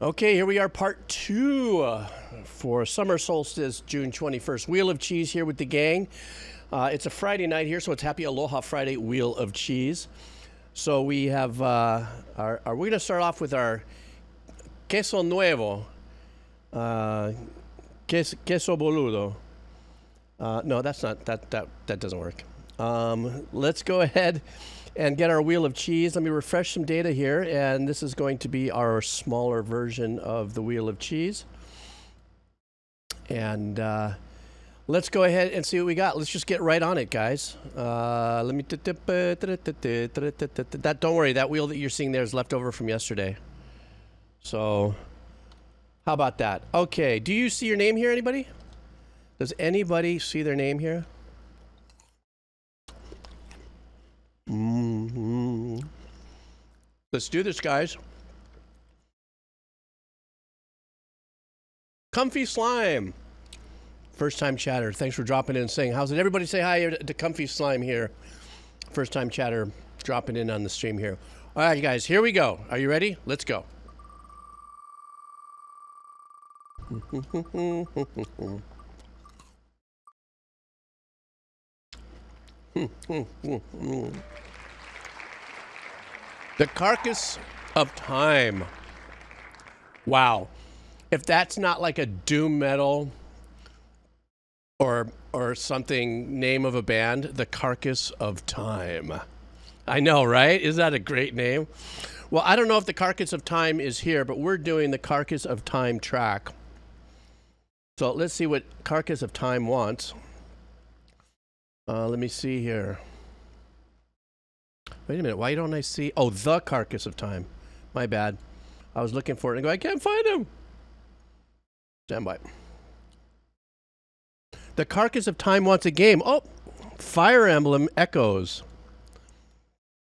Okay, here we are, part 2 for summer solstice, June 21st. Wheel of Cheese here with the gang. It's a Friday night here, so it's Happy Aloha Friday, Wheel of Cheese. So we have, we're going to start off with our queso nuevo, queso boludo. No, that's not, that doesn't work. Let's go ahead and get our wheel of cheese. Let me refresh some data here, and this is going to be our smaller version of the wheel of cheese. And let's go ahead and see what we got. Let's just get right on it, guys. Let me that. Don't worry, that wheel that you're seeing there is left over from yesterday. So how about that? Okay, do you see your name here, anybody? Does anybody see their name here? Let's do this, guys. Comfy Slime. First time chatter. Thanks for dropping in and saying, how's it? Everybody say hi to Comfy Slime here. First time chatter dropping in on the stream here. All right, guys, here we go. Are you ready? Let's go. The Carcass of Time. Wow. If that's not like a doom metal or something, name of a band, The Carcass of Time. I know, right? Is that a great name? Well, I don't know if The Carcass of Time is here, but we're doing the Carcass of Time track. So let's see what Carcass of Time wants. Let me see here. Wait a minute, why don't I see? Oh, The Carcass of Time. My bad. I was looking for it and go, I can't find him. Stand by. The Carcass of Time wants a game. Oh, Fire Emblem Echoes.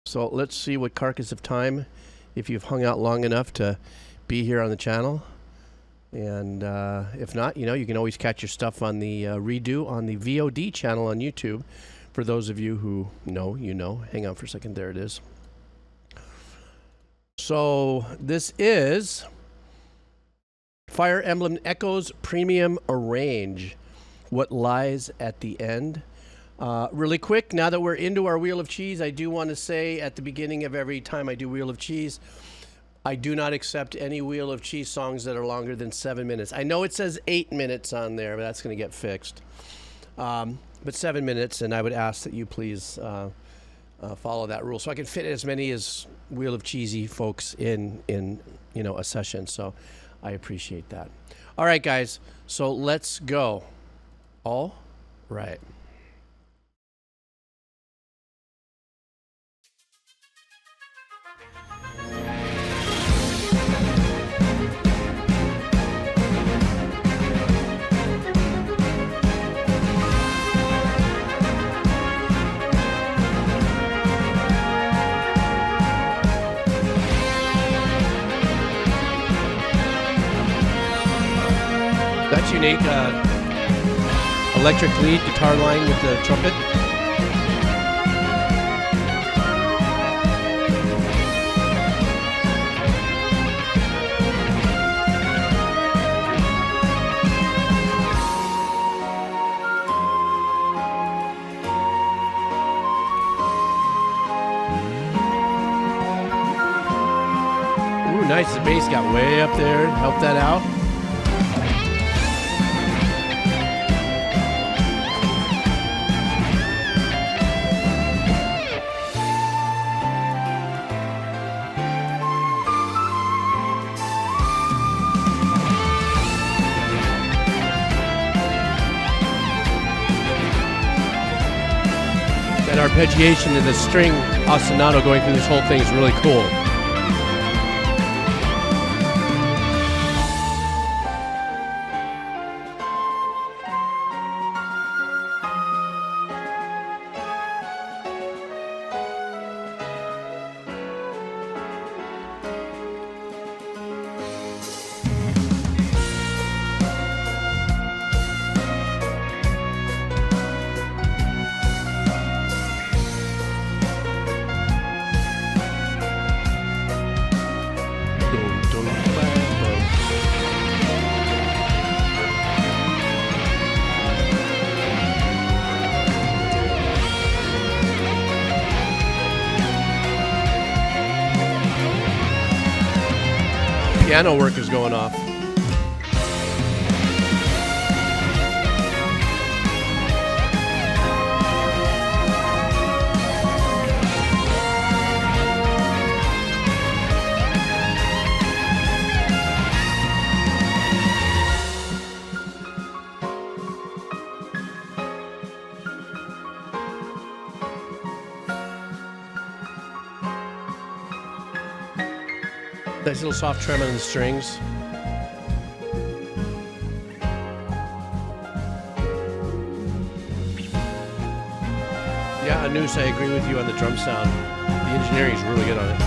So let's see what Carcass of Time, if you've hung out long enough to be here on the channel. And if not, you know, you can always catch your stuff on the redo on the VOD channel on YouTube. For those of you who know, you know. Hang on for a second. There it is. So this is Fire Emblem Echoes Premium Arrange. What lies at the end. Really quick, now that we're into our Wheel of Cheese, I do want to say at the beginning of every time I do Wheel of Cheese, I do not accept any Wheel of Cheese songs that are longer than 7 minutes. I know it says 8 minutes on there, but that's going to get fixed. But 7 minutes, and I would ask that you please follow that rule so I can fit as many as Wheel of Cheesy folks in you know, a session. So I appreciate that. All right, guys. So let's go. All right. That's unique. Electric lead guitar line with the trumpet. Ooh, nice. The bass got way up there. Help that out. Arpeggiation of the string ostinato going through this whole thing is really cool. Piano work is going off. Nice little soft tremor in the strings. Yeah, Anus, I agree with you on the drum sound. The engineering is really good on it.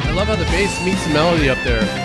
I love how the bass meets the melody up there.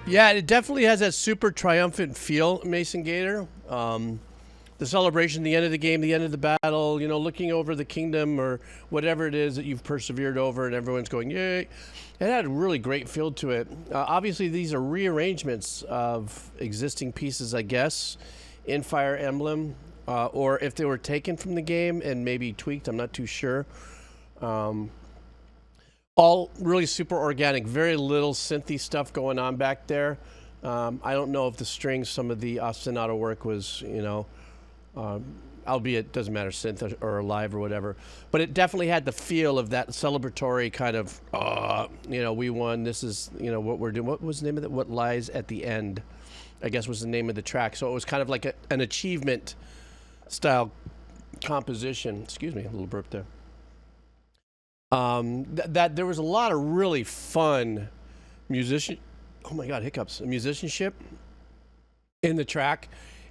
Yeah, it definitely has that super triumphant feel, Mason Gator. The celebration, the end of the game, the end of the battle, you know, looking over the kingdom or whatever it is that you've persevered over and everyone's going, yay. It had a really great feel to it. Obviously, these are rearrangements of existing pieces, I guess, in Fire Emblem, or if they were taken from the game and maybe tweaked, I'm not too sure. All really super organic, very little synthy stuff going on back there. I don't know if the strings, some of the ostinato work was, you know, albeit doesn't matter, synth or live or whatever. But it definitely had the feel of that celebratory kind of, you know, we won, this is, you know, what we're doing. What was the name of it? What Lies at the End, I guess was the name of the track. So it was kind of like an achievement style composition. Excuse me, a little burp there. That there was a lot of really fun musicianship in the track,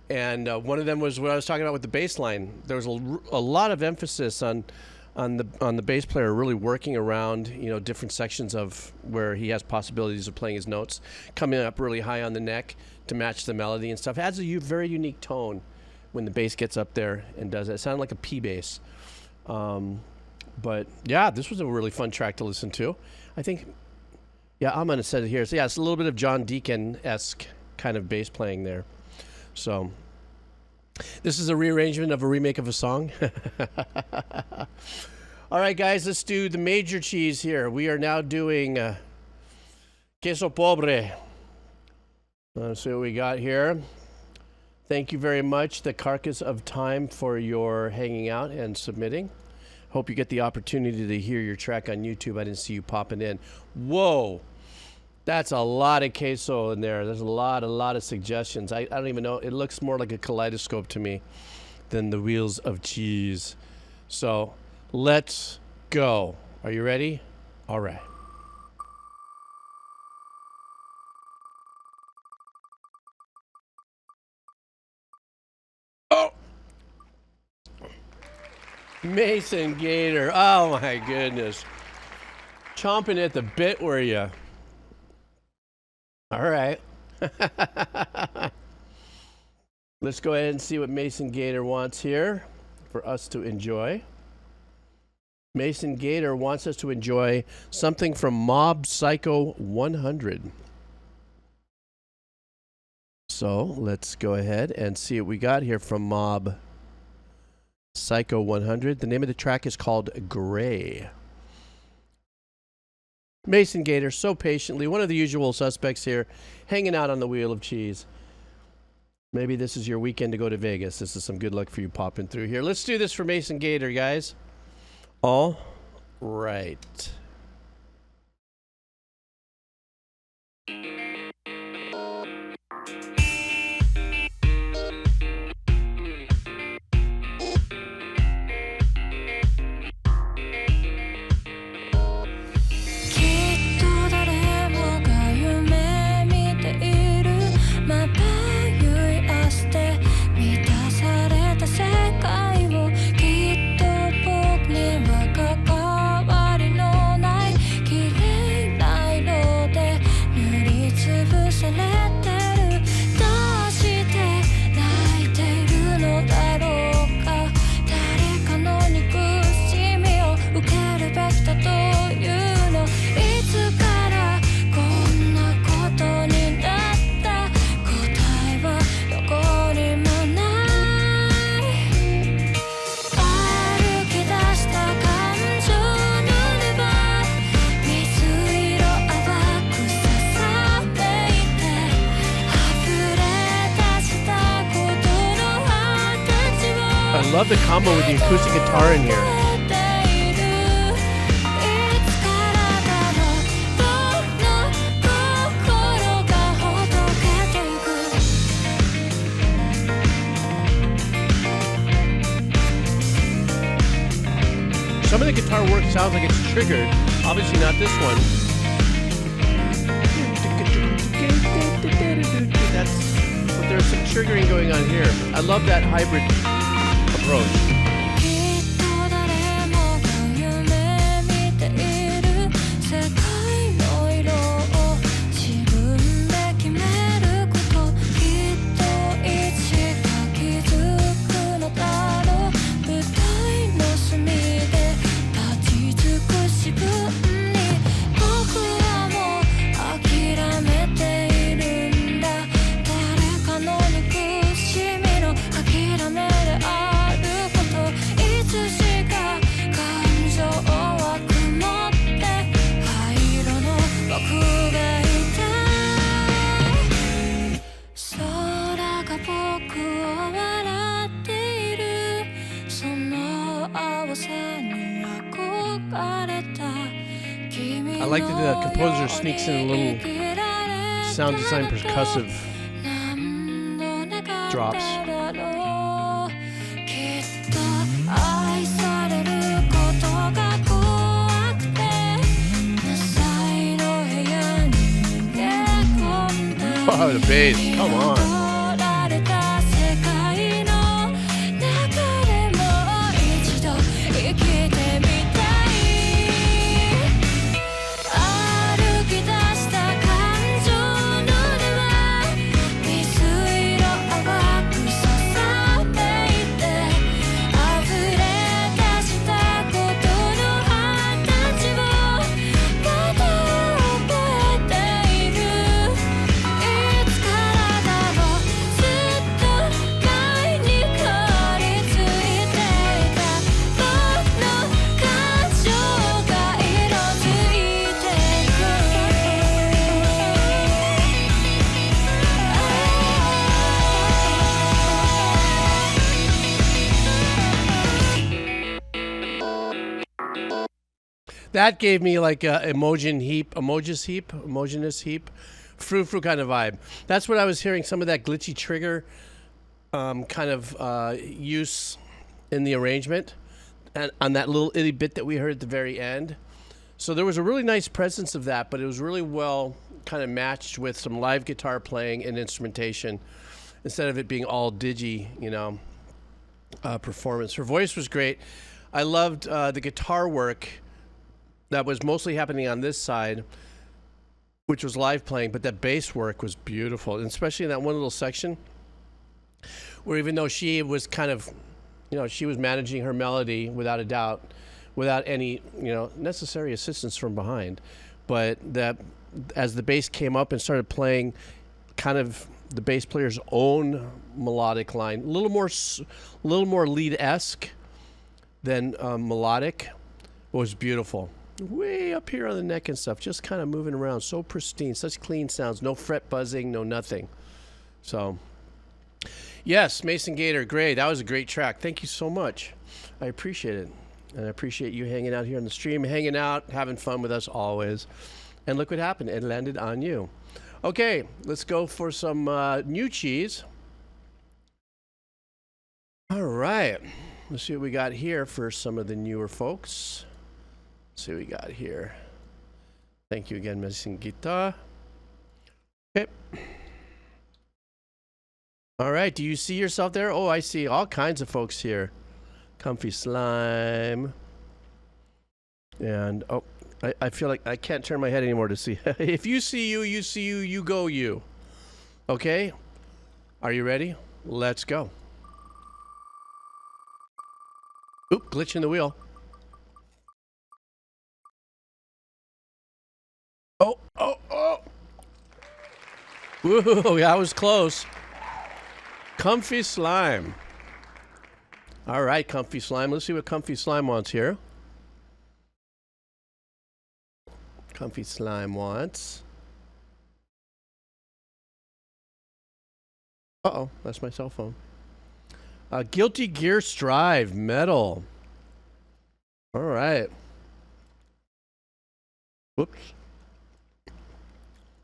and one of them was what I was talking about with the bass line. There was a lot of emphasis on on the bass player, really working around, you know, different sections of where he has possibilities of playing his notes, coming up really high on the neck to match the melody and stuff. It adds a very unique tone when the bass gets up there and does it. It sounded like a P bass. But yeah, this was a really fun track to listen to. I think, yeah, I'm gonna set it here. So yeah, it's a little bit of John Deacon-esque kind of bass playing there. So this is a rearrangement of a remake of a song. All right, guys, let's do the major cheese here. We are now doing queso pobre. Let's see what we got here. Thank you very much, the Carcass of Time, for your hanging out and submitting. Hope you get the opportunity to hear your track on YouTube. I didn't see you popping in. Whoa, that's a lot of queso in there. There's a lot of suggestions. I don't even know. It looks more like a kaleidoscope to me than the wheels of cheese. So let's go. Are you ready? All right. Oh! Mason Gator. Oh my goodness. Chomping at the bit, were you? All right. Let's go ahead and see what Mason Gator wants here for us to enjoy. Mason Gator wants us to enjoy something from Mob Psycho 100. So let's go ahead and see what we got here from Mob Psycho 100. The name of the track is called Gray. Mason Gator, so patiently, one of the usual suspects here, hanging out on the wheel of cheese. Maybe this is your weekend to go to Vegas. This is some good luck for you popping through here. Let's do this for Mason Gator, guys. All right. I love the combo with the acoustic guitar in here. Some of the guitar work sounds like it's triggered. Obviously not this one. But there's some triggering going on here. I love that hybrid approach. I like that the composer sneaks in a little sound design percussive drops. Oh, the bass, come on. That gave me like a homogeneous heap, frou-frou kind of vibe. That's what I was hearing, some of that glitchy trigger kind of use in the arrangement, and on that little itty bit that we heard at the very end. So there was a really nice presence of that, but it was really well kind of matched with some live guitar playing and instrumentation instead of it being all digi, you know, performance. Her voice was great. I loved the guitar work that was mostly happening on this side, which was live playing, but that bass work was beautiful, and especially in that one little section where even though she was kind of, you know, she was managing her melody without a doubt, without any, you know, necessary assistance from behind, but that as the bass came up and started playing kind of the bass player's own melodic line, a little more lead-esque than melodic, was beautiful. Way up here on the neck and stuff, just kind of moving around, so pristine, such clean sounds, no fret buzzing, no nothing. So yes, Mason Gator, great. That was a great track. Thank you so much. I appreciate it. And I appreciate you hanging out here on the stream, hanging out, having fun with us always. And look what happened. It landed on you. Okay, let's go for some new cheese. All right. Let's see what we got here for some of the newer folks. Let's see what we got here. Thank you again, Mason Guitar. Okay. All right, do you see yourself there? Oh, I see all kinds of folks here. Comfy Slime. And, oh, I feel like I can't turn my head anymore to see. If you see you, you see you, you go you. Okay? Are you ready? Let's go. Oop, glitch in the wheel. Oh, oh, oh. Woohoo, that was close. Comfy Slime. All right, Comfy Slime. Let's see what Comfy Slime wants here. Comfy Slime wants. Uh-oh, that's my cell phone. Guilty Gear Strive, metal. All right. Whoops.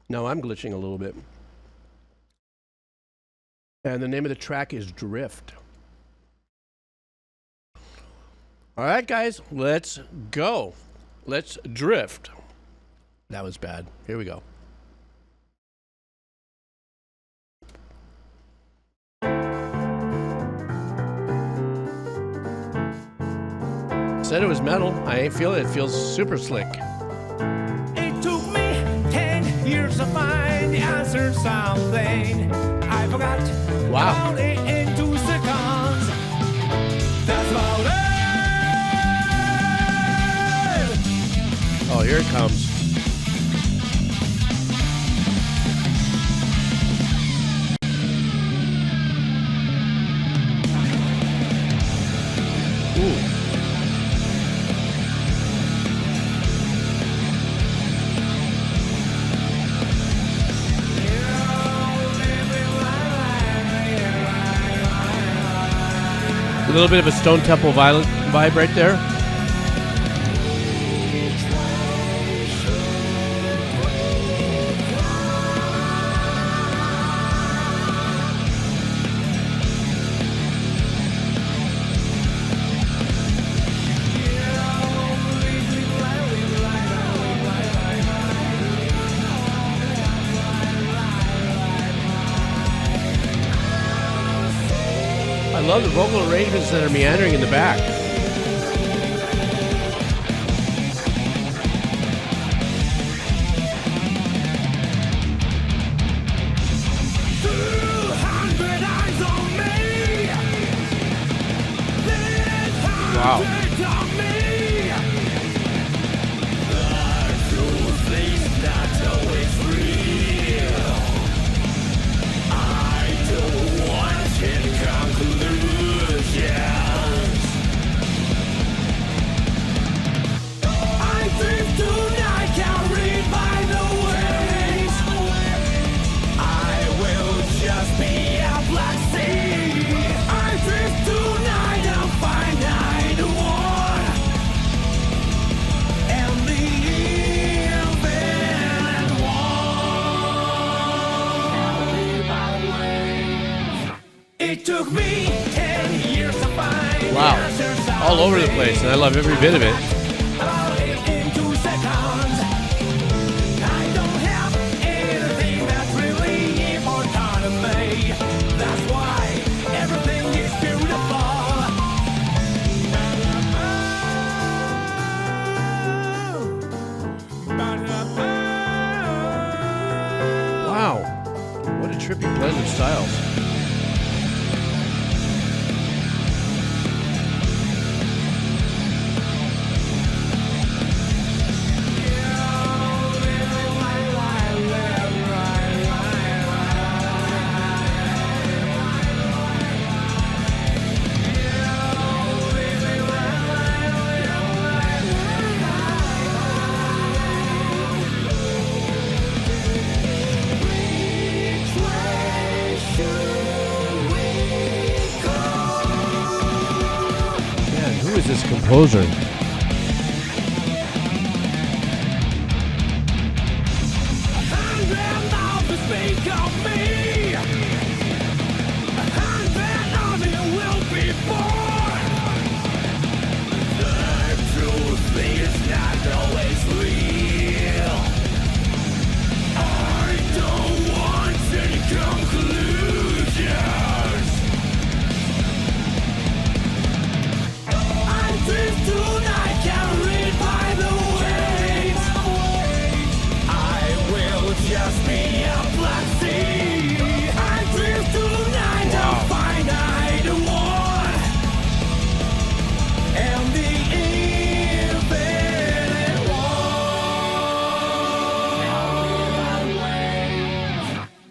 No, I'm glitching a little bit. And the name of the track is Drift. All right, guys, let's go. Let's drift. That was bad. Here we go. Said it was metal. I ain't feeling it. It feels super slick. It took me 10 years to find the answer to something I forgot. Wow. About it in 2 seconds. That's about it. Oh, here it comes. Ooh. A little bit of a Stone Temple vibe right there. I love the vocal arrangements that are meandering in the back. Wow. I drift tonight and find I the one. It took me 10 years to find Wow. the answers I'm All over the place, and I love every bit of it. About it in 2 seconds. I don't have anything that's really important to me. That's why everything is beautiful. Wow. What a trippy blend of styles. Who is this composer?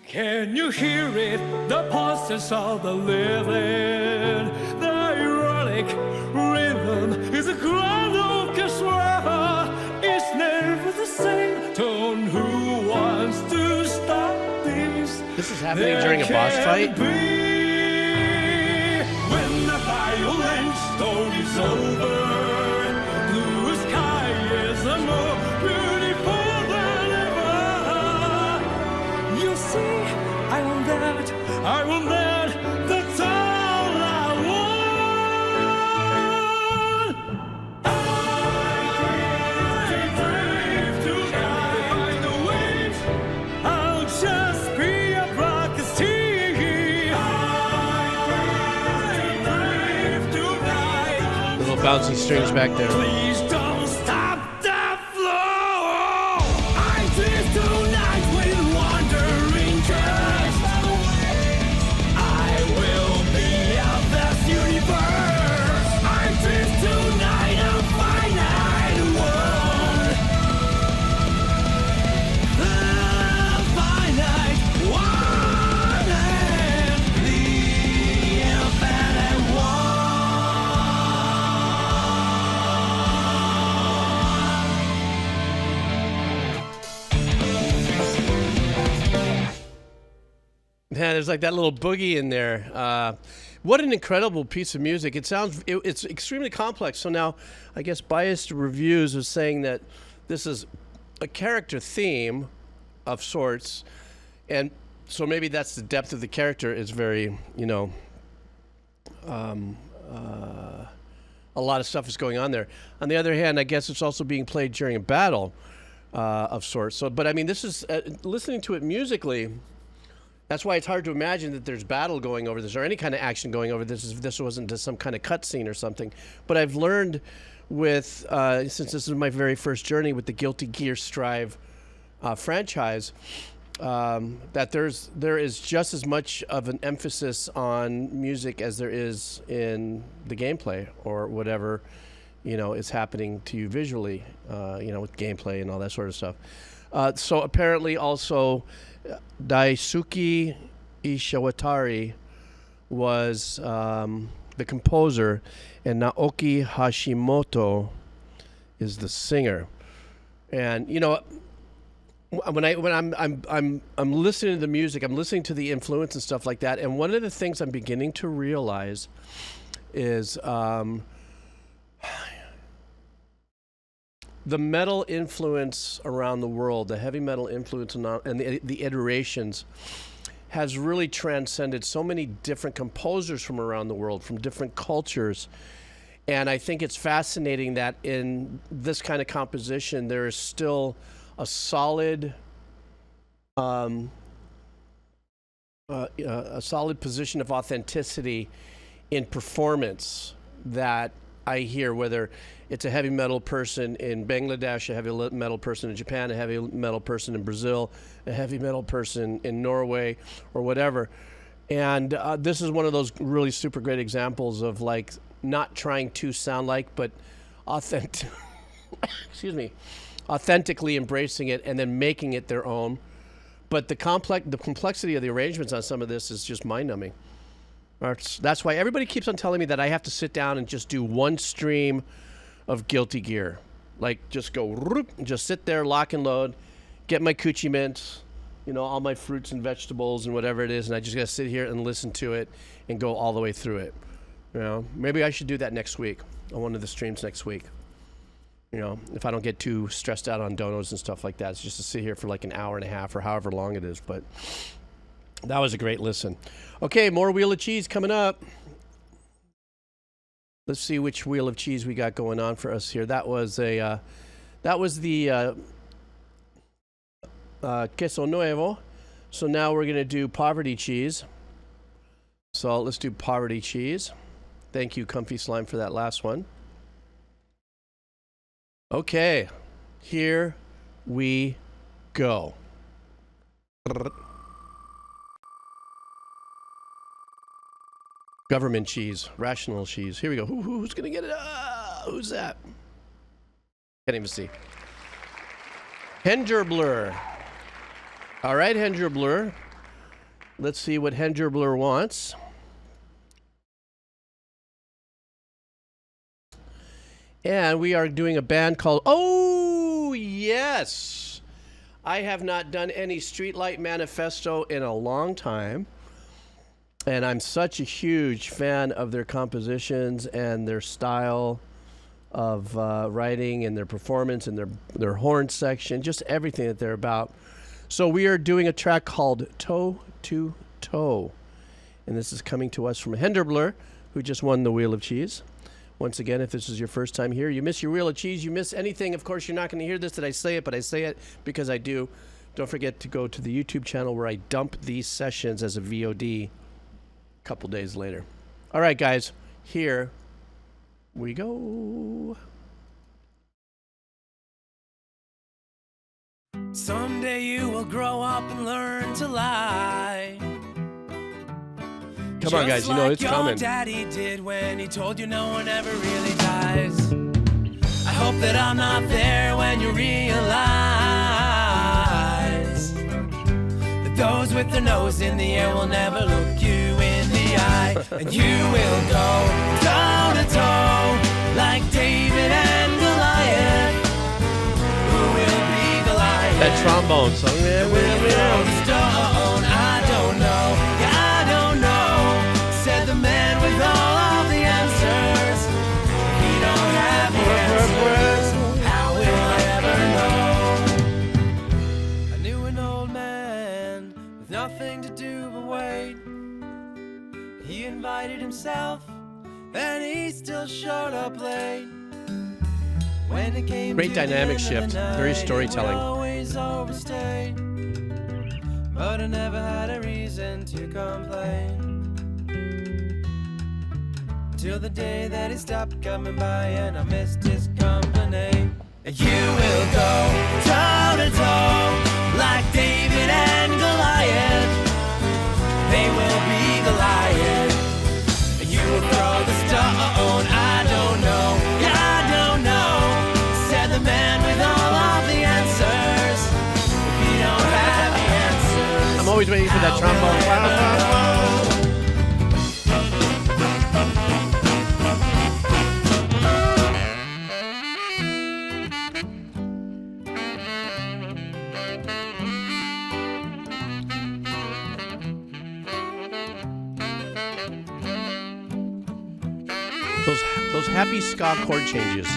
Can you hear it? The pulses of the living. The ironic rhythm is a grand orchestra. It's never the same tone. Who wants to stop this? This is happening during a boss fight? When the violent storm is over, blue sky is more beautiful than ever. You see, I want that, that's all I want. I drive tonight by the waves. I'll just be a broadcasting. I drive tonight. Little bouncy strings back there. Please don't stop the flow. I drift tonight with wandering just. I will be a vast universe. I drift tonight a finite world. The finite one and the infinite Yeah, there's like that little boogie in there. What an incredible piece of music. It's extremely complex. So now, I guess biased reviews are saying that this is a character theme of sorts. And so maybe that's the depth of the character is very, a lot of stuff is going on there. On the other hand, I guess it's also being played during a battle of sorts. So, but I mean, this is, listening to it musically, that's why it's hard to imagine that there's battle going over this or any kind of action going over this if this wasn't just some kind of cutscene or something. But I've learned with, since this is my very first journey with the Guilty Gear Strive franchise, that there is just as much of an emphasis on music as there is in the gameplay or whatever, is happening to you visually, with gameplay and all that sort of stuff. So apparently also Daisuke Ishawatari was the composer, and Naoki Hashimoto is the singer. And when I'm listening to the music, I'm listening to the influence and stuff like that. And one of the things I'm beginning to realize is the metal influence around the world, the heavy metal influence and the iterations has really transcended so many different composers from around the world, from different cultures. And I think it's fascinating that in this kind of composition, there is still a solid, a solid position of authenticity in performance that I hear, whether it's a heavy metal person in Bangladesh, a heavy metal person in Japan, a heavy metal person in Brazil, a heavy metal person in Norway, or whatever. And this is one of those really super great examples of like not trying to sound like, but authentic, excuse me, authentically embracing it and then making it their own. But the complexity of the arrangements on some of this is just mind-numbing. That's why everybody keeps on telling me that I have to sit down and just do one stream of Guilty Gear. Like, just go, just sit there, lock and load, get my coochie mints, you know, all my fruits and vegetables and whatever it is, and I just got to sit here and listen to it and go all the way through it. You know, maybe I should do that next week, on one of the streams next week. You know, if I don't get too stressed out on donos and stuff like that, it's just to sit here for like an hour and a half or however long it is, but that was a great listen. Okay, more Wheel of Cheese coming up. Let's see which Wheel of Cheese we got going on for us here. That was the Queso Nuevo. So now we're going to do Poverty Cheese. So let's do Poverty Cheese. Thank you, Comfy Slime, for that last one. Okay, here we go. Government cheese, rational cheese. Here we go. Who's gonna get it? Who's that? Can't even see. Hengerbler. All right, Hengerbler. Let's see what Hengerbler wants. And we are doing a band called, oh, yes. I have not done any Streetlight Manifesto in a long time. And I'm such a huge fan of their compositions and their style of writing and their performance and their horn section, just everything that they're about. So we are doing a track called Toe to Toe. And this is coming to us from Hengerbler, who just won the Wheel of Cheese. Once again, if this is your first time here, you miss your Wheel of Cheese, you miss anything. Of course, you're not going to hear this that I say it, but I say it because I do. Don't forget to go to the YouTube channel where I dump these sessions as a VOD a couple days later. All right, guys, here we go. Someday you will grow up and learn to lie. Come on, guys, you know it's coming. Just like your daddy did when he told you no one ever really dies. I hope that I'm not there when you realize that those with their nose in the air will never look you in the eye. And you will go toe to toe like David and Goliath. Who will be the lion? That trombone song. Will throw the stone? I don't know. Yeah, I don't know. Said the man with all of the answers. He don't have the answers. How will I ever know? I knew an old man with nothing to do but wait. He invited himself, and he still showed up late. When it came Great to dynamic the end of shift, the very night, storytelling. he would always overstay. But I never had a reason to complain. Till the day that he stopped coming by and I missed his company. And you will go toe to toe like David and Goliath. They will be the lion. And you will throw the stone. I don't know. Yeah, I don't know. Said the man with all of the answers. If you don't have the answers, I'm always waiting for that trombone. Those happy ska chord changes.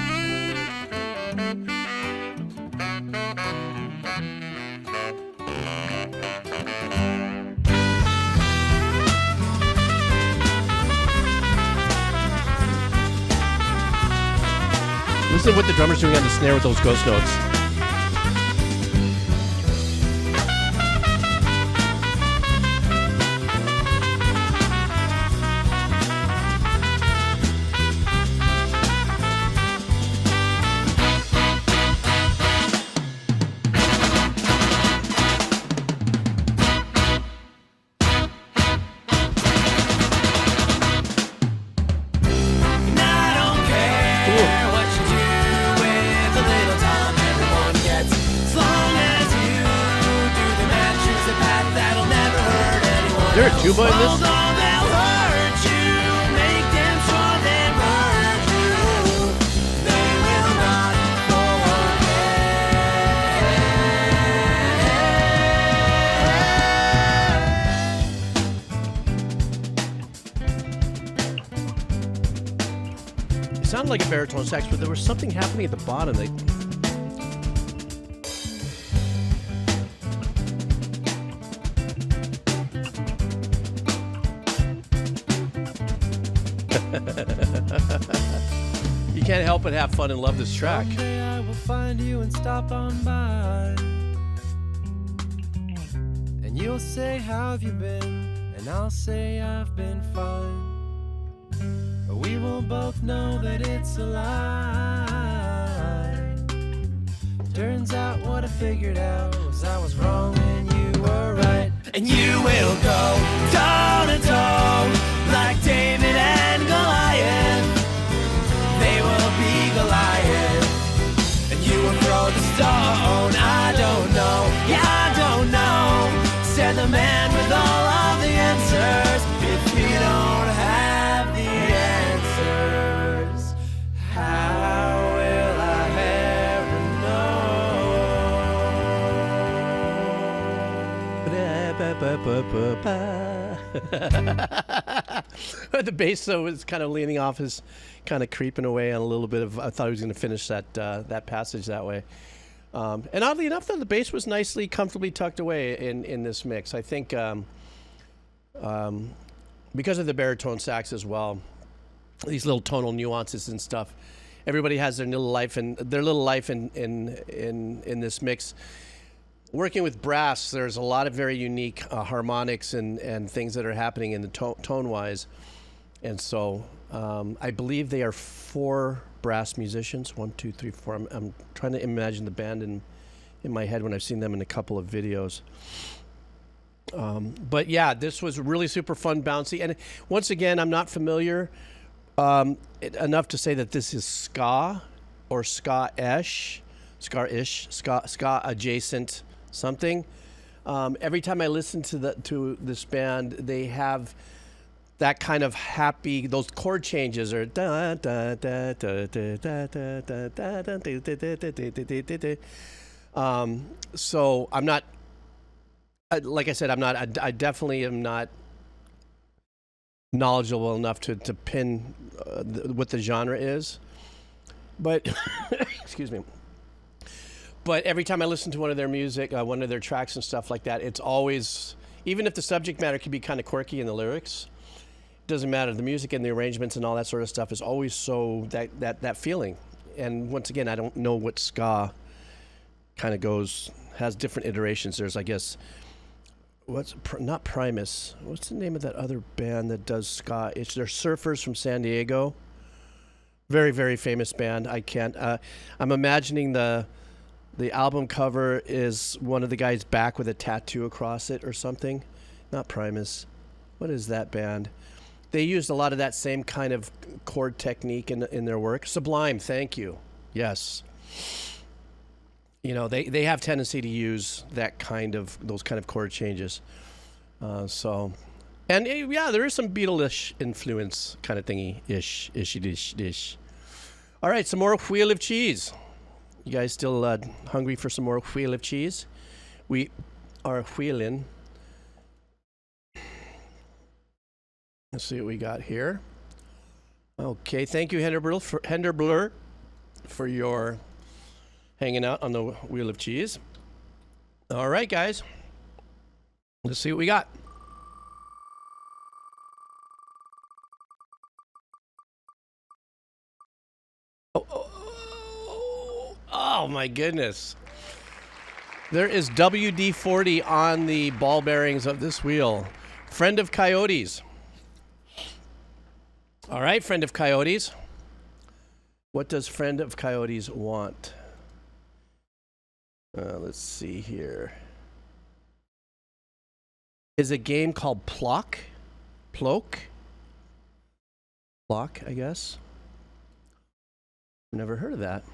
Listen to what the drummer's doing on the snare with those ghost notes. Is there a tuba in this? It sounded like a baritone sax, but there was something happening at the bottom. You can't help but have fun and love this track. Someday I will find you and stop on by, and you'll say, how have you been? And I'll say, I've been fine. But we will both know that it's a lie. Turns out what I figured out was I was wrong and you were right. And you will go toe to toe like David and Goliath. They will be Goliath, and you will throw the stone. I don't know, yeah, I don't know, said the man with all of the answers. If you don't have the answers, how will I ever know? The bass though was kind of leaning off, his kind of creeping away on a little bit of. I thought he was going to finish that passage that way. And oddly enough, though, the bass was nicely, comfortably tucked away in this mix. I think because of the baritone sax as well, these little tonal nuances and stuff. Everybody has their little life in this mix. Working with brass, there's a lot of very unique harmonics and things that are happening in the tone-wise. And so I believe they are 4 brass musicians. 1, 2, 3, 4. I'm trying to imagine the band in my head when I've seen them in a couple of videos. But yeah, this was really super fun, bouncy. And once again, I'm not familiar enough to say that this is ska or ska-ish, ska adjacent something. Every time I listen to this band, they have that kind of happy, those chord changes are da da da da da da da da da da da. So I'm not, like I said, I definitely am not knowledgeable enough to pin what the genre is. But excuse me. But every time I listen to one of their music, one of their tracks and stuff like that, it's always, even if the subject matter can be kind of quirky in the lyrics, it doesn't matter. The music and the arrangements and all that sort of stuff is always so that feeling. And once again, I don't know what ska kind of has different iterations. There's, I guess, not Primus. What's the name of that other band that does ska? They're surfers from San Diego. Very, very famous band. I'm imagining the album cover is one of the guys back with a tattoo across it or something. Not Primus. What is that band? They used a lot of that same kind of chord technique in their work. Sublime, thank you. Yes. You know, they have tendency to use those kind of chord changes. And yeah, there is some Beatle-ish influence kind of thingy-ish, ish. All right, some more wheel of cheese. You guys still hungry for some more wheel of cheese? We are wheeling. Let's see what we got here. Okay, thank you, Henderblur, for your hanging out on the wheel of cheese. All right, guys. Let's see what we got. Oh my goodness. There is WD-40 on the ball bearings of this wheel. Friend of Coyotes. All right, friend of Coyotes. What does friend of Coyotes want? Let's see here. Is a game called Plok? Plok, I guess. Never heard of that.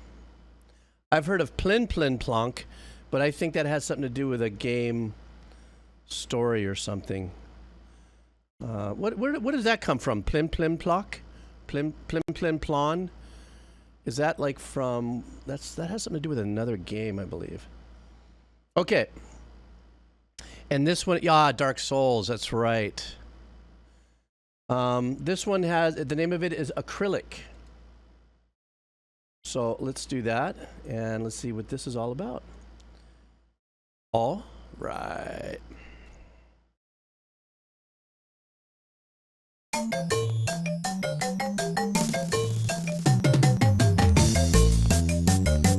I've heard of Plin Plin Plonk, but I think that has something to do with a game story or something. Where does that come from? Plin Plin Plok? Plin Plin Plon? Is that like from... that has something to do with another game, I believe. Okay. And this one... yeah, Dark Souls. That's right. This one has... the name of it is Akrillic. So let's do that. And let's see what this is all about. All right.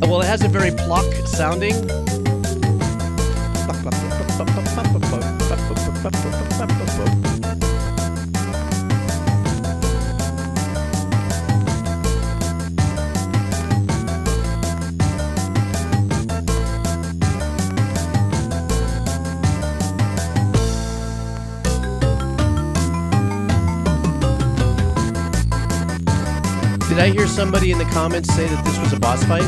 Well, it has a very Plok sounding. Did I hear somebody in the comments say that this was a boss fight?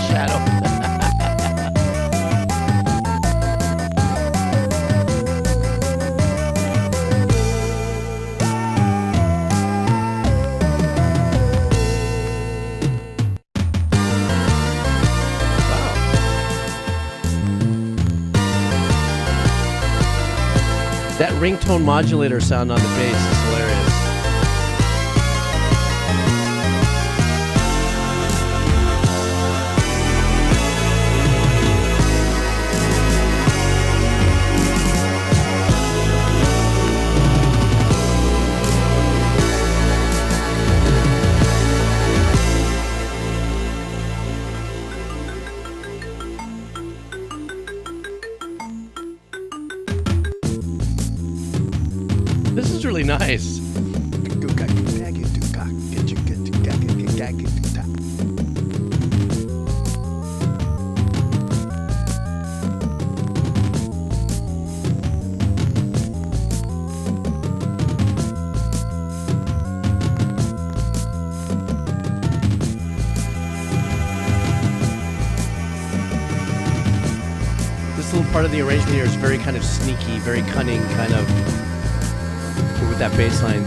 Shadow. That ringtone modulator sound on the bass is hilarious. This is really nice. This little part of the arrangement here is very kind of sneaky, very cunning, kind of with that bass line,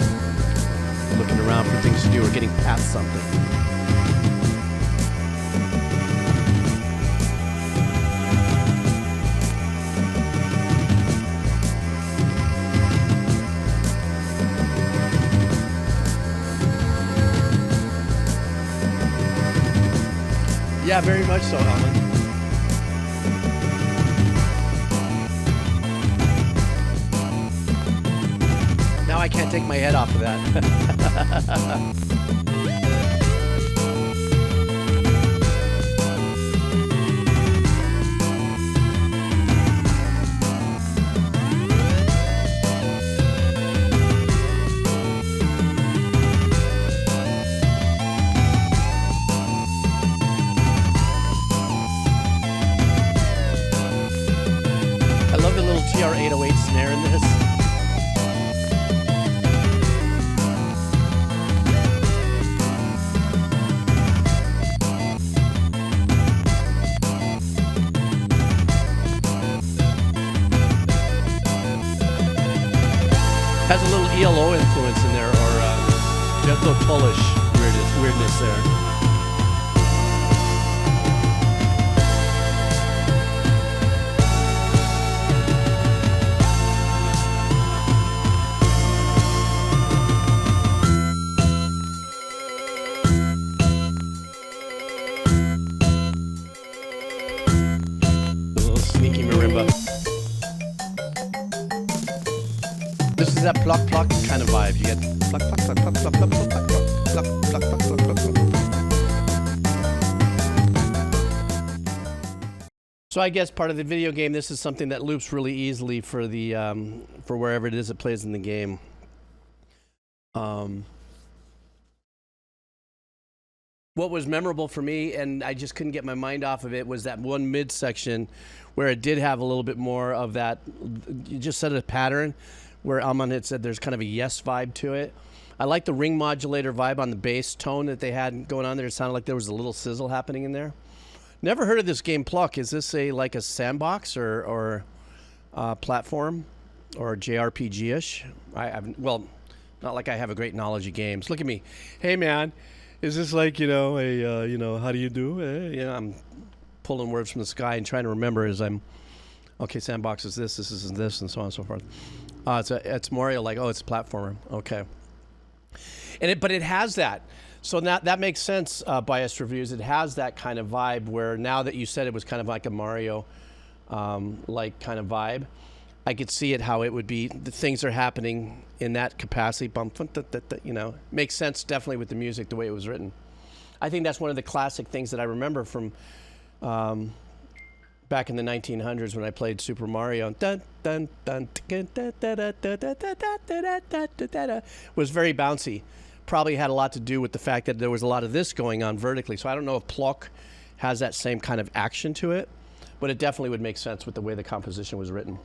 looking around for things to do or getting past something. Yeah, very much so, Alan. Now I can't take my head off of that. I love the little TR-808 snare in this. Has a little ELO influence in there, or just a little Polish weirdness there. A little sneaky marimba. This is that Plok Plok kind of vibe. You get Plok Plok Plok Plok Plok Plok Plok Plok Plok Plok Plok Plok Plok Plok. So I guess part of the video game, this is something that loops really easily for the for wherever it is it plays in the game. What was memorable for me, and I just couldn't get my mind off of it, was that one midsection where it did have a little bit more of that. You just set a pattern where Alman had said there's kind of a yes vibe to it. I like the ring modulator vibe on the bass tone that they had going on there. It sounded like there was a little sizzle happening in there. Never heard of this game, Plok. Is this like a sandbox or platform or JRPG-ish? Well, not like I have a great knowledge of games. Look at me. Hey, man. Is this like, you know, a, you know, how do you do? You know, I'm pulling words from the sky and trying to remember as I'm, okay, sandbox is this is this, and so on and so forth. It's Mario, like, oh, it's a platformer. Okay. But it has that. So that makes sense, biased reviews. It has that kind of vibe where now that you said it was kind of like a Mario, like kind of vibe, I could see it how it would be. The things are happening in that capacity. You know, makes sense definitely with the music, the way it was written. I think that's one of the classic things that I remember from back in the 1900s when I played Super Mario. Was very bouncy. Probably had a lot to do with the fact that there was a lot of this going on vertically. So I don't know if Plok has that same kind of action to it, but it definitely would make sense with the way the composition was written.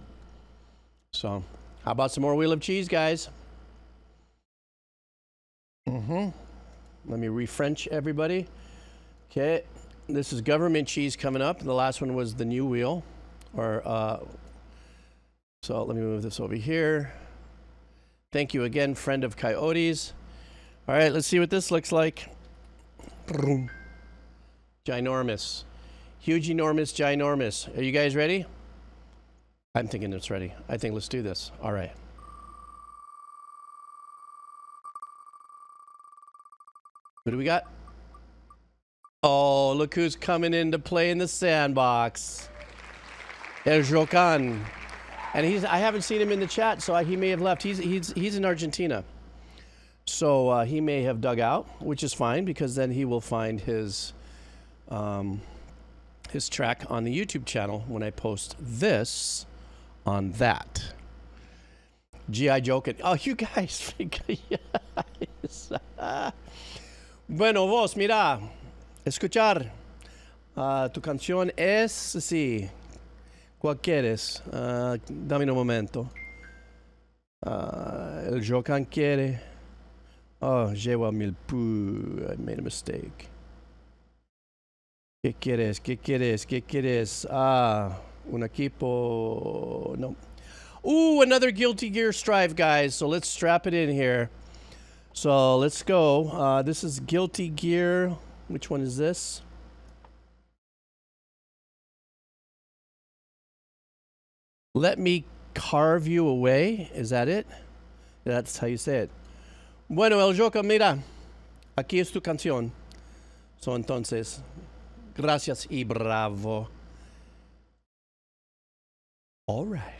So, how about some more Wheel of Cheese, guys? Let me re-French everybody. Okay, this is government cheese coming up. The last one was the new wheel. So let me move this over here. Thank you again, friend of Coyotes. All right, let's see what this looks like. Ginormous. Huge, enormous, ginormous. Are you guys ready? I'm thinking it's ready. I think let's do this. All right. What do we got? Oh, look who's coming in to play in the sandbox. El Jocan. And I haven't seen him in the chat, so he may have left. He's in Argentina. So he may have dug out, which is fine because then he will find his track on the YouTube channel when I post this on that. G.I. Joking. Oh, you guys. Bueno, vos, mira. Escuchar. Tu canción es, sí. ¿Cuál quieres? Dame un momento. El Jocan quiere. Oh, lleva mil pu. I made a mistake. ¿Qué quieres? ¿Qué quieres? ¿Qué quieres? Un equipo. No. Ooh, another Guilty Gear Strive, guys. So let's strap it in here. So let's go. This is Guilty Gear. Which one is this? Let me carve you away. Is that it? That's how you say it. Bueno, el Joker, mira. Aquí es tu canción. So entonces, gracias y bravo. All right.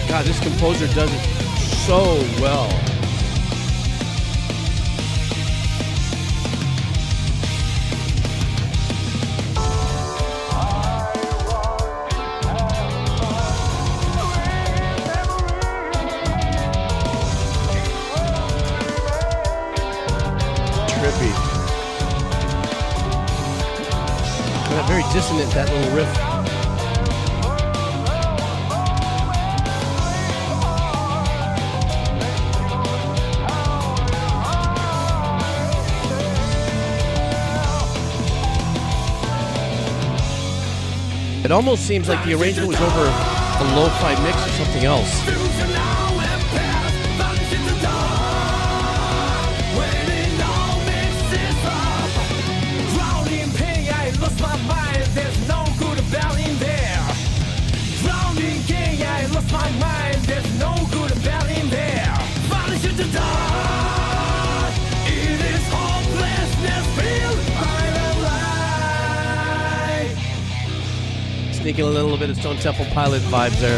God, this composer does it so well. Trippy. Very dissonant, that little riff. It almost seems like the arrangement was over a lo-fi mix or something else. Thinking a little bit of Stone Temple Pilot vibes there.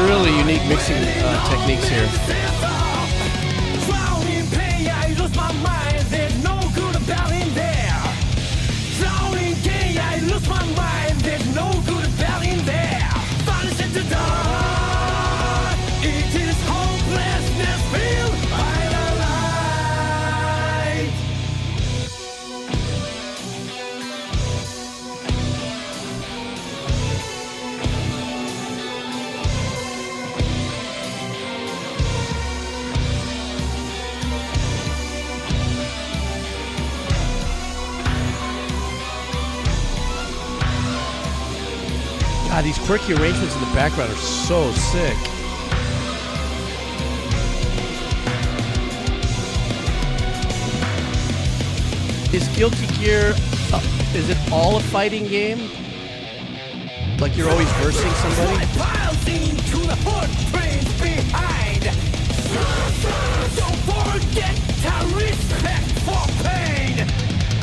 Really unique mixing techniques here. God, these quirky arrangements in the background are so sick. Is Guilty Gear, is it all a fighting game? Like you're always versing somebody? Don't forget to respect for pain.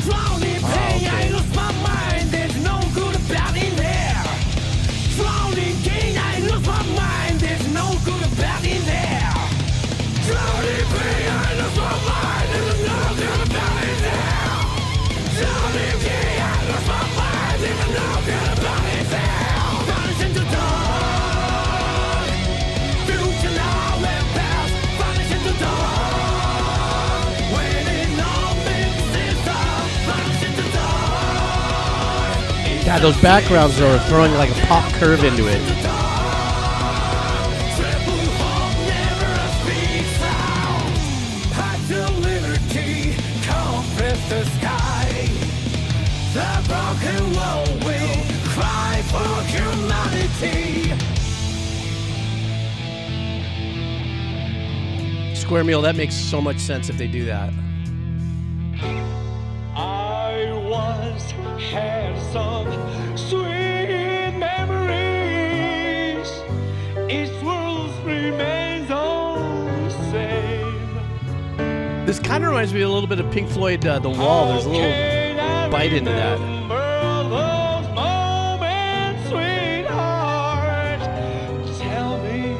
Drowning pain, I lose my mind. There's no good about in there. Drowning pain, I lose my mind. There's no good about in there. Drowning pain, I lose my mind. There's no good about in there. Drowning pain, I lose my mind. There's no good about in there. Vanish into dark. Future now and past. Vanish into dark. When it all mixes up. Vanish into dark. God, those backgrounds are throwing like a pop curve into it. The sky, the broken world will cry for humanity. Square meal, that makes so much sense if they do that. I once had some sweet memories. Each world remains all the same. This kind of reminds me a little bit of Pink Floyd, The Wall. There's a little bite into that. Those moments, sweetheart. Tell me.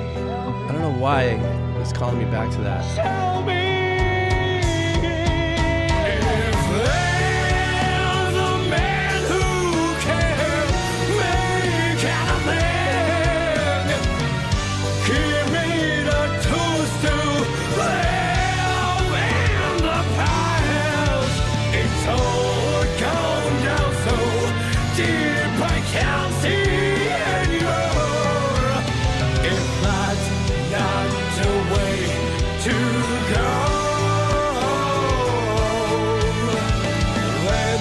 I don't know why it's calling me back to that. Tell me if there's a man who can make anything. Give me the tools to live in the past. It's all gone down so deep I can't see anymore. If that's not the way to go, let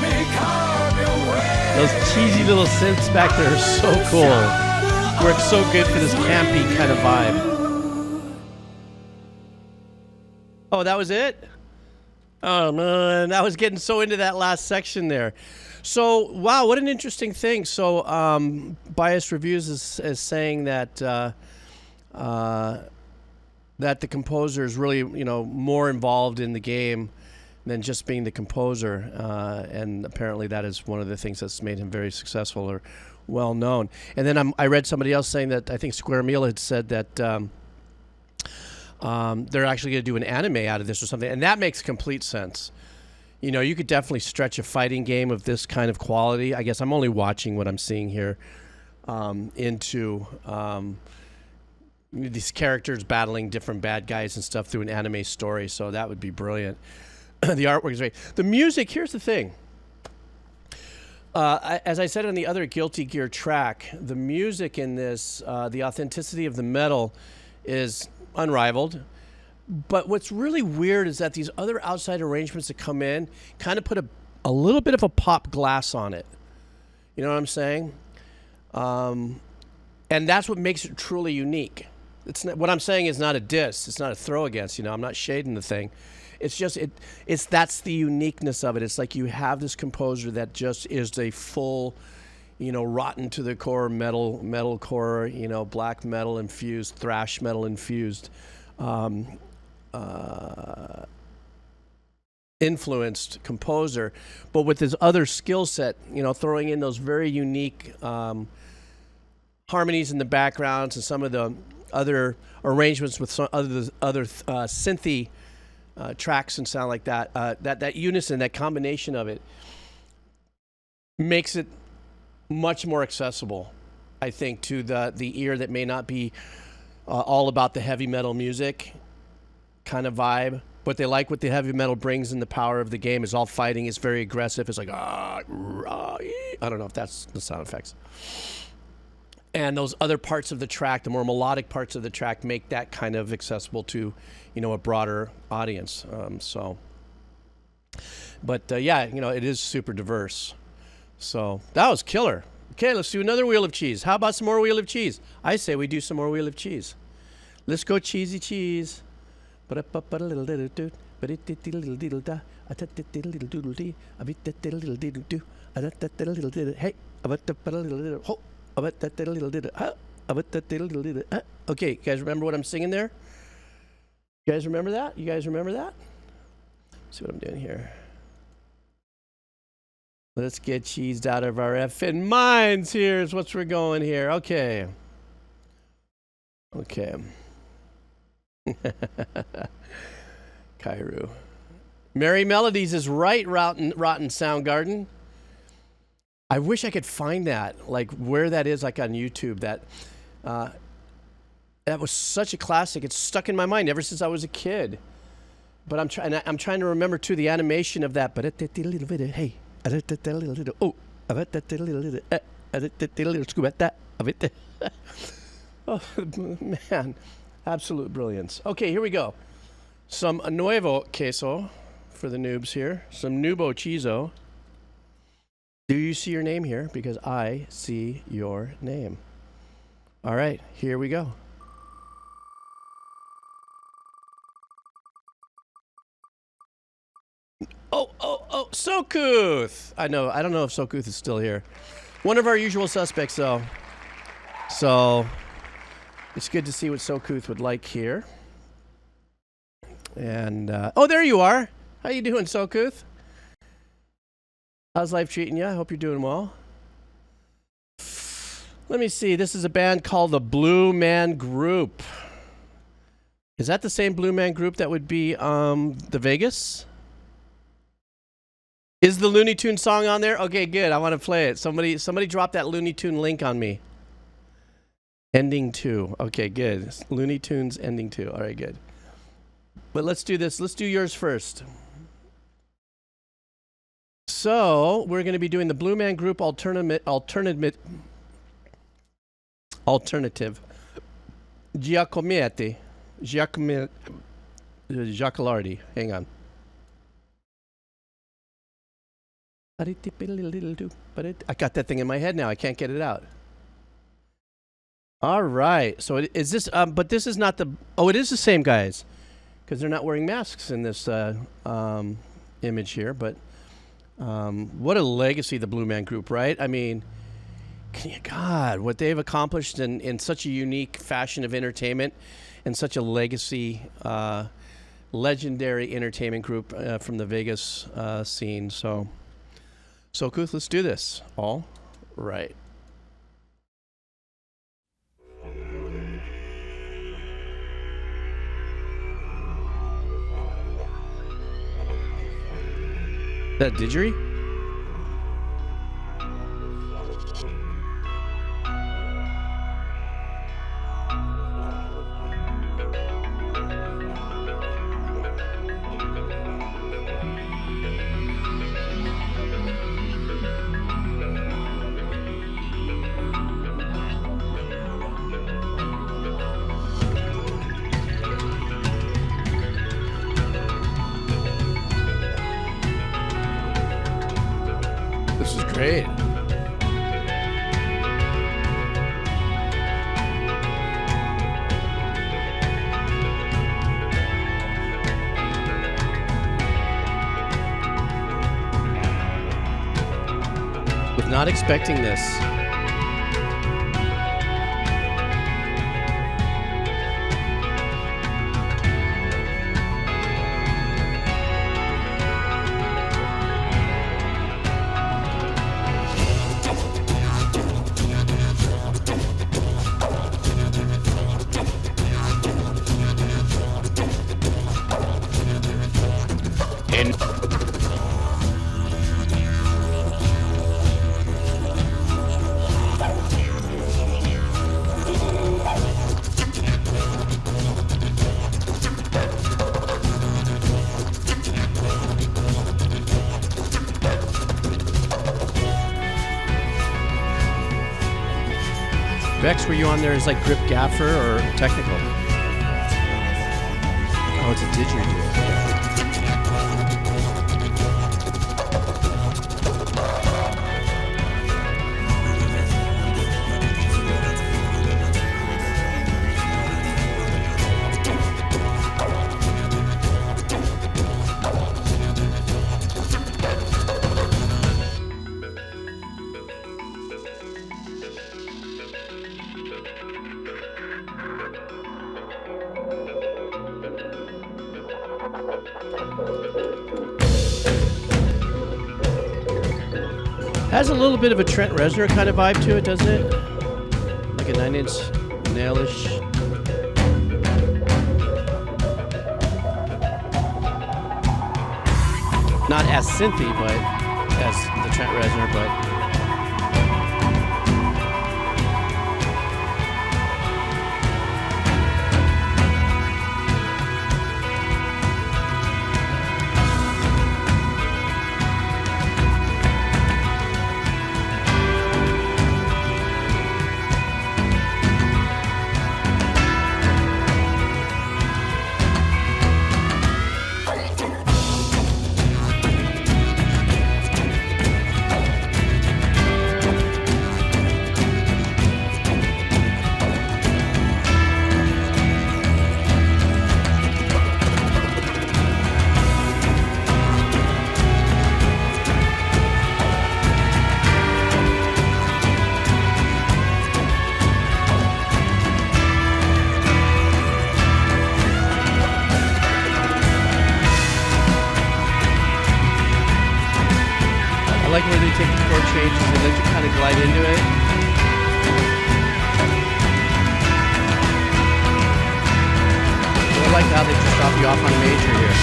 me carve your way. Those cheesy little synths back there are so cool. Work so good for this campy kind of vibe. Oh, that was it? Oh, man. I was getting so into that last section there. So, wow, what an interesting thing. So, Biased Reviews is saying that that the composer is really, more involved in the game than just being the composer. And apparently that is one of the things that's made him very successful or well known. And then I read somebody else saying that I think Square Meal had said that they're actually going to do an anime out of this or something. And that makes complete sense. You could definitely stretch a fighting game of this kind of quality. I guess I'm only watching what I'm seeing here. into these characters battling different bad guys and stuff through an anime story. So that would be brilliant. The artwork is great. The music, here's the thing. As I said on the other Guilty Gear track, the music in this, the authenticity of the metal is unrivaled. But what's really weird is that these other outside arrangements that come in kind of put a little bit of a pop glass on it. You know what I'm saying? And that's what makes it truly unique. It's not, what I'm saying is not a diss. It's not a throw against. You know, I'm not shading the thing. It's just that's the uniqueness of it. It's like you have this composer that just is a full, you know, rotten to the core metalcore, you know, black metal infused, thrash metal infused, influenced composer, but with his other skill set, you know, throwing in those very unique harmonies in the backgrounds and some of the other arrangements with some other synthy tracks and sound like that. That unison, that combination of it, makes it much more accessible, I think, to the ear that may not be all about the heavy metal music kind of vibe, but they like what the heavy metal brings, and the power of the game is all fighting. It's very aggressive. It's like I don't know if that's the sound effects. And those other parts of the track, the more melodic parts of the track, make that kind of accessible to, you know, a broader audience. Yeah, you know, it is super diverse. So that was killer. Okay, let's do another Wheel of Cheese. How about some more Wheel of Cheese? I say we do some more Wheel of Cheese. Let's go cheesy cheese. Hey, okay, you guys remember what I'm singing there? You guys remember that? You guys remember that? Let's see what I'm doing here. Let's get cheesed out of our effing minds. Here's what's we're going here. Okay. Okay. Kairu. Merry Melodies is right, Rotten Soundgarden. I wish I could find that, like where that is, like on YouTube. That was such a classic. It's stuck in my mind ever since I was a kid. But I'm trying to remember too the animation of that. But hey, oh man, absolute brilliance. Okay, here we go. Some nuevo queso for the noobs here. Some nubo chizo. Do you see your name here? Because I see your name. All right, here we go. Oh, Sokuth! I don't know if Sokuth is still here. One of our usual suspects, though. So, it's good to see what Sokuth would like here. And, oh, there you are! How you doing, Sokuth? How's life treating you? I hope you're doing well. Let me see. This is a band called the Blue Man Group. Is that the same Blue Man Group that would be the Vegas? Is the Looney Tunes song on there? Okay, good. I want to play it. Somebody drop that Looney Tune link on me. Ending 2. Okay, good. Looney Tunes Ending 2. All right, good. But let's do this. Let's do yours first. So we're going to be doing the Blue Man Group alternative Giacometti. Giacolardi. Hang on. I got that thing in my head now. I can't get it out. All right. So is this? But this is not the. Oh, it is the same guys, because they're not wearing masks in this image here. But what a legacy, the Blue Man Group, right? I mean, God, what they've accomplished in such a unique fashion of entertainment, and such a legacy, legendary entertainment group from the Vegas scene. So Kuth, let's do this. All right. That didgeridoo? Great. Was not expecting this. Vex, were you on there as like grip gaffer or technical? Oh, it's a didgeridoo. Has a little bit of a Trent Reznor kind of vibe to it, doesn't it? Like a 9 Inch Nail-ish. Not as synthy, but as the Trent Reznor, but I like where they take the chord changes and let you kind of glide into it. I like how they just drop you off on a major here.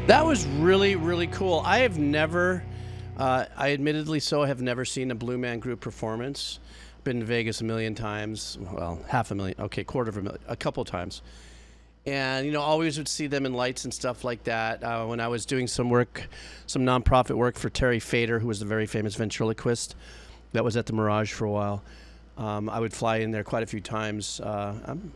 That was really, really cool. I have never, I admittedly so have never seen a Blue Man Group performance. Been to Vegas a million times. Well, half a million. Okay, quarter of a million. A couple times. And, you know, always would see them in lights and stuff like that. When I was doing some work, some nonprofit work for Terry Fader, who was a very famous ventriloquist that was at the Mirage for a while. I would fly in there quite a few times,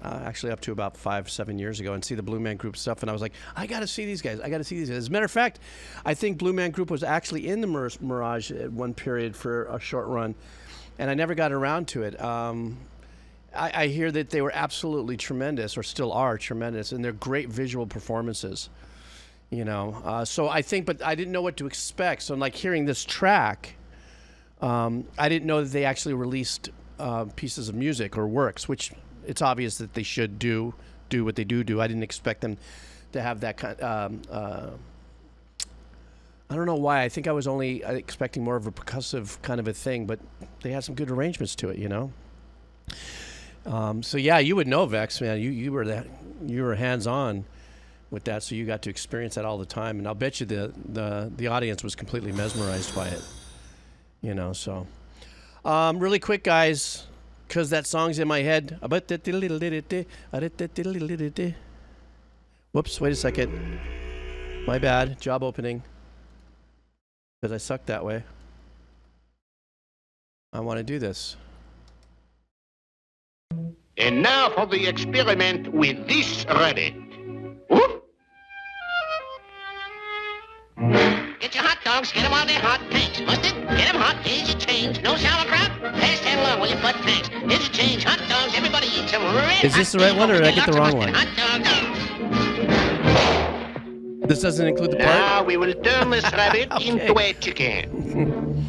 actually up to about 5-7 years ago, and see the Blue Man Group stuff. And I was like, I got to see these guys. I got to see these guys. As a matter of fact, I think Blue Man Group was actually in the Mirage at one period for a short run, and I never got around to it. I hear that they were absolutely tremendous, or still are tremendous, and they're great visual performances. You know, so I think, but I didn't know what to expect. So, like, hearing this track, I didn't know that they actually released pieces of music or works, which it's obvious that they should do what they do. I didn't expect them to have that kind. I don't know why. I think I was only expecting more of a percussive kind of a thing, but they had some good arrangements to it, you know. So yeah, you would know, Vex, man. You were hands-on with that, so you got to experience that all the time, and I'll bet you the audience was completely mesmerized by it, you know. So really quick, guys, because that song's in my head. Whoops, wait a second. My bad. Job opening. because I suck that way. I want to do this. And now for the experiment with this rabbit. Whoop. Get your hot dogs, get them on their hot tanks. Mustard, get them hot, here's your change. No sauerkraut? Pass that along with your butt tanks. Here's your change, hot dogs, everybody eat some red. Is this the right one or did I get the wrong one? Hot dogs. This doesn't include the part? Now we will turn this rabbit into a chicken.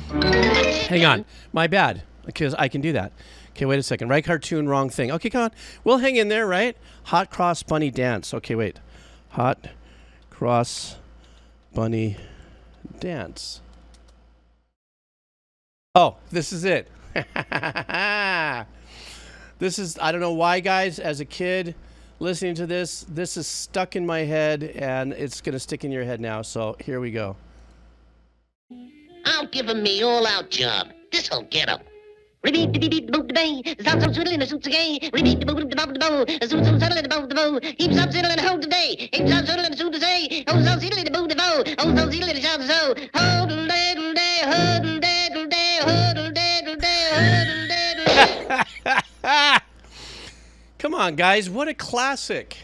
Hang on. My bad. Because I can do that. Okay, wait a second. Right cartoon, wrong thing. Okay, come on. We'll hang in there, right? Hot cross bunny dance. Okay, wait. Hot cross bunny dance. Oh, this is it. This is, I don't know why, guys, as a kid listening to this is stuck in my head and it's going to stick in your head now. So here we go. I'll give him me all-out job. This'll get him. Repeat the beat the boot the bay, sounds so swiddling the suits again. Repeat the boot the bow the bow, a suit so subtle the bow the bow. Keeps on settling the hold the day, keeps on settling the suit to say. Oh, so settling the boot the bow, oh, so settling the shout so. Hodl daddle day, hodl daddle day, hodl daddle day, hodl daddle day. Come on, guys, what a classic.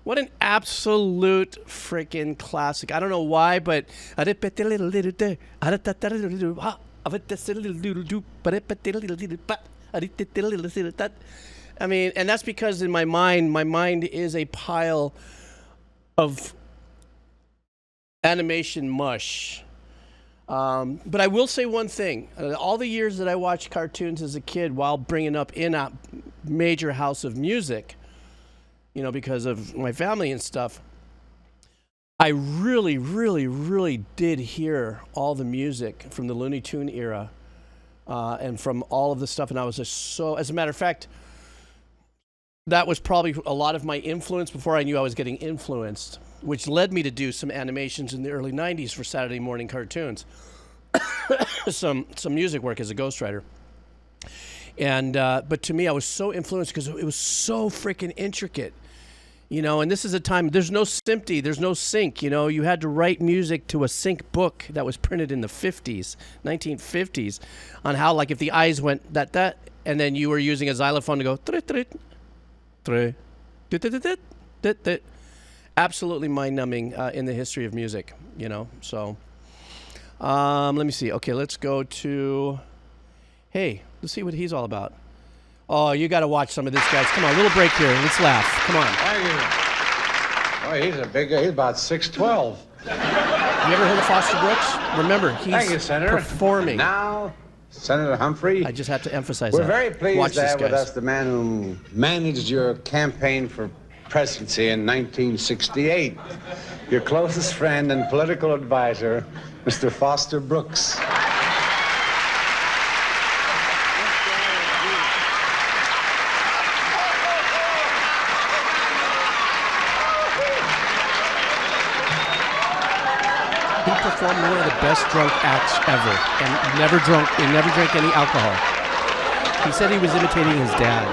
What an absolute freaking classic. I don't know why, but I mean, and that's because in my mind is a pile of animation mush. But I will say one thing. All the years that I watched cartoons as a kid while bringing up in a major house of music, you know, because of my family and stuff, I really, really, really did hear all the music from the Looney Tune era and from all of the stuff. And I was just so, as a matter of fact, that was probably a lot of my influence before I knew I was getting influenced, which led me to do some animations in the early 90s for Saturday morning cartoons. some music work as a ghostwriter. And, but to me, I was so influenced because it was so freaking intricate. You know, and this is a time, there's no SMPTE, there's no sync, you know, you had to write music to a sync book that was printed in the 50s, 1950s, on how, like, if the eyes went that, and then you were using a xylophone to go, absolutely mind-numbing in the history of music, you know, so, let me see, okay, let's go to, hey, let's see what he's all about. Oh, you got to watch some of this, guys. Come on, a little break here. Let's laugh. Come on. Oh, he's a big guy. He's about 6'12". You ever heard of Foster Brooks? Remember, he's performing. Now, Senator Humphrey. I just have to emphasize we're that. We're very pleased watch to have with guys. us the man who managed your campaign for presidency in 1968. Your closest friend and political advisor, Mr. Foster Brooks. Performed one of the best drunk acts ever, and never drank any alcohol. He said he was imitating his dad.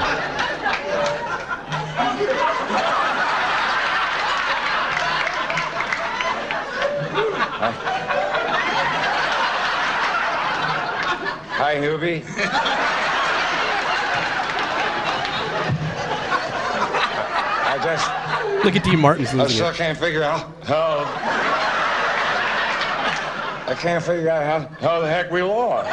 Hi, Hubie. I just... Look at Dean Martin's I losing still it. can't figure out how the heck we lost.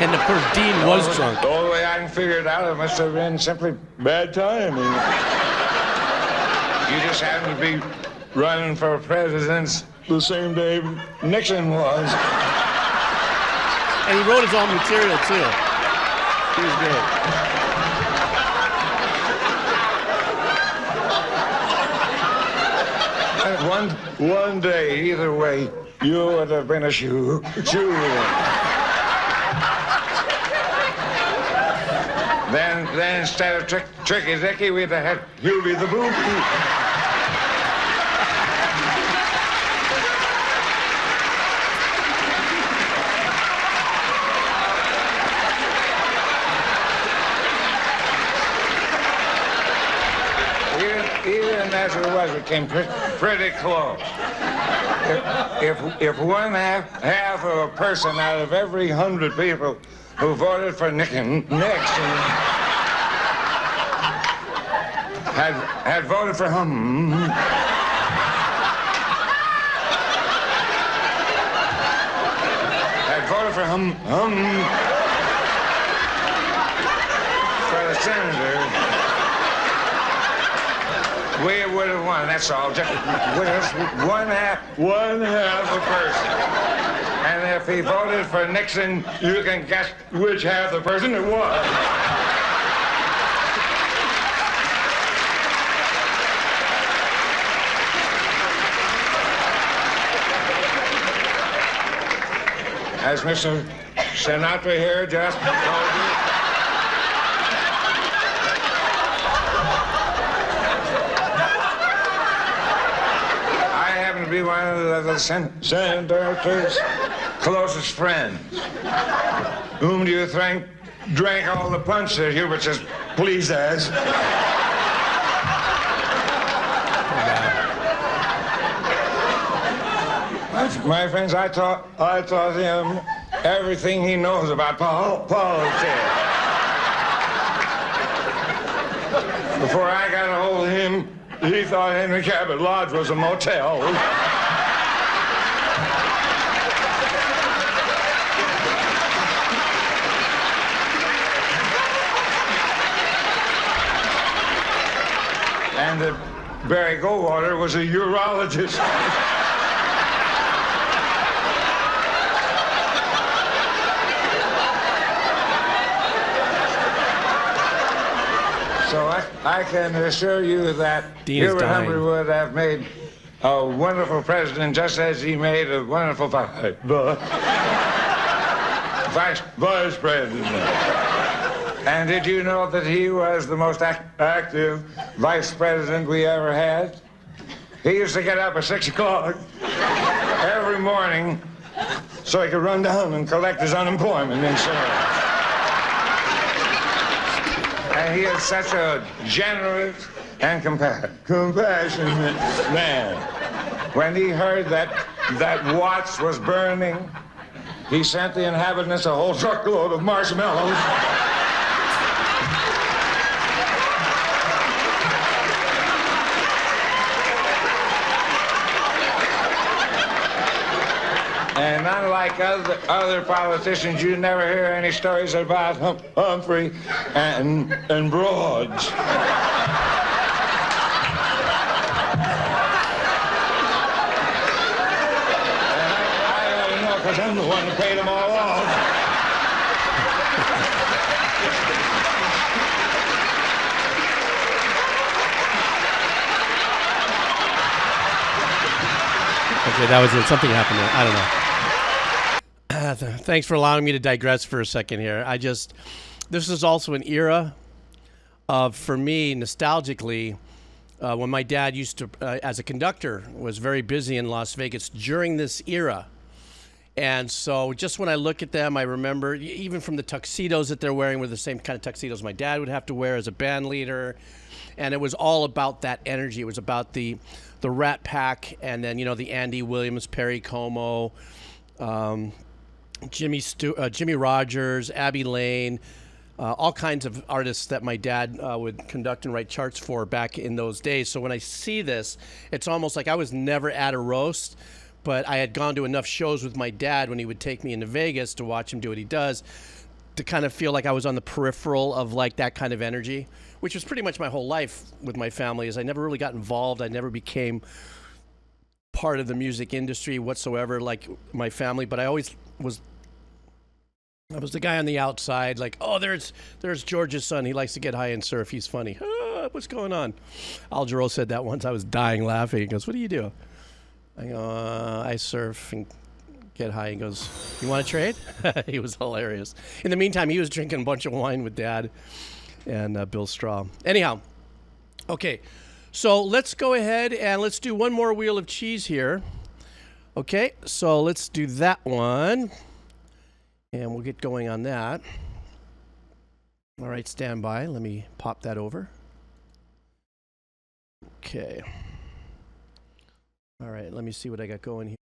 And of course, Dean was drunk. The only way I can figure it out, it must have been simply bad timing. You just happened to be running for president the same day Nixon was. And he wrote his own material, too. He was great. One day, either way, you would have been a shoe. Then instead of Tricky Dicky, we'd have had Hubie the Boob. came pretty close. If one half of a person out of every 100 people who voted for Nixon had voted for him, for the senator, we would have won. That's all. Just one half a person. And if he voted for Nixon, you can guess which half the person it was. As Mr. Sinatra here just told you, I happen to be one of the senator's closest friends. Whom do you think drank all the punch that Hubert says, please as? My friends, I taught him everything he knows about politics. Before I got a hold of him, he thought Henry Cabot Lodge was a motel. And that Barry Goldwater was a urologist. So I can assure you that Hubert Humphrey would have made a wonderful president, just as he made a wonderful vice president. And did you know that he was the most active vice president we ever had? He used to get up at 6 o'clock every morning so he could run down and collect his unemployment insurance. And he is such a generous and compassionate man. When he heard that Watts was burning, he sent the inhabitants a whole truckload of marshmallows. And unlike other politicians, you never hear any stories about Humphrey and Broads. I don't know, because I'm the one who paid them all off. Okay, that was it. Something happened there. I don't know. Thanks for allowing me to digress for a second here. This is also an era of, for me, nostalgically, when my dad used to, as a conductor, was very busy in Las Vegas during this era. And so just when I look at them, I remember, even from the tuxedos that they're wearing, were the same kind of tuxedos my dad would have to wear as a band leader. And it was all about that energy. It was about the Rat Pack, and then, the Andy Williams, Perry Como, Jimmy Rogers, Abbey Lane, all kinds of artists that my dad would conduct and write charts for back in those days. So when I see this, it's almost like I was never at a roast, but I had gone to enough shows with my dad when he would take me into Vegas to watch him do what he does, to kind of feel like I was on the peripheral of like that kind of energy, which was pretty much my whole life with my family. Is I never really got involved. I never became part of the music industry whatsoever, like my family, but I always was. I was the guy on the outside, like, oh, there's George's son. He likes to get high and surf. He's funny. What's going on? Al Jarreau said that once. I was dying laughing. He goes, what do you do? I go, I surf and get high. He goes, you want to trade? He was hilarious. In the meantime, he was drinking a bunch of wine with Dad and Bill Straw. Anyhow, okay, so let's go ahead and let's do one more wheel of cheese here. Okay, so let's do that one. And we'll get going on that. All right, stand by. Let me pop that over. Okay. All right, let me see what I got going here.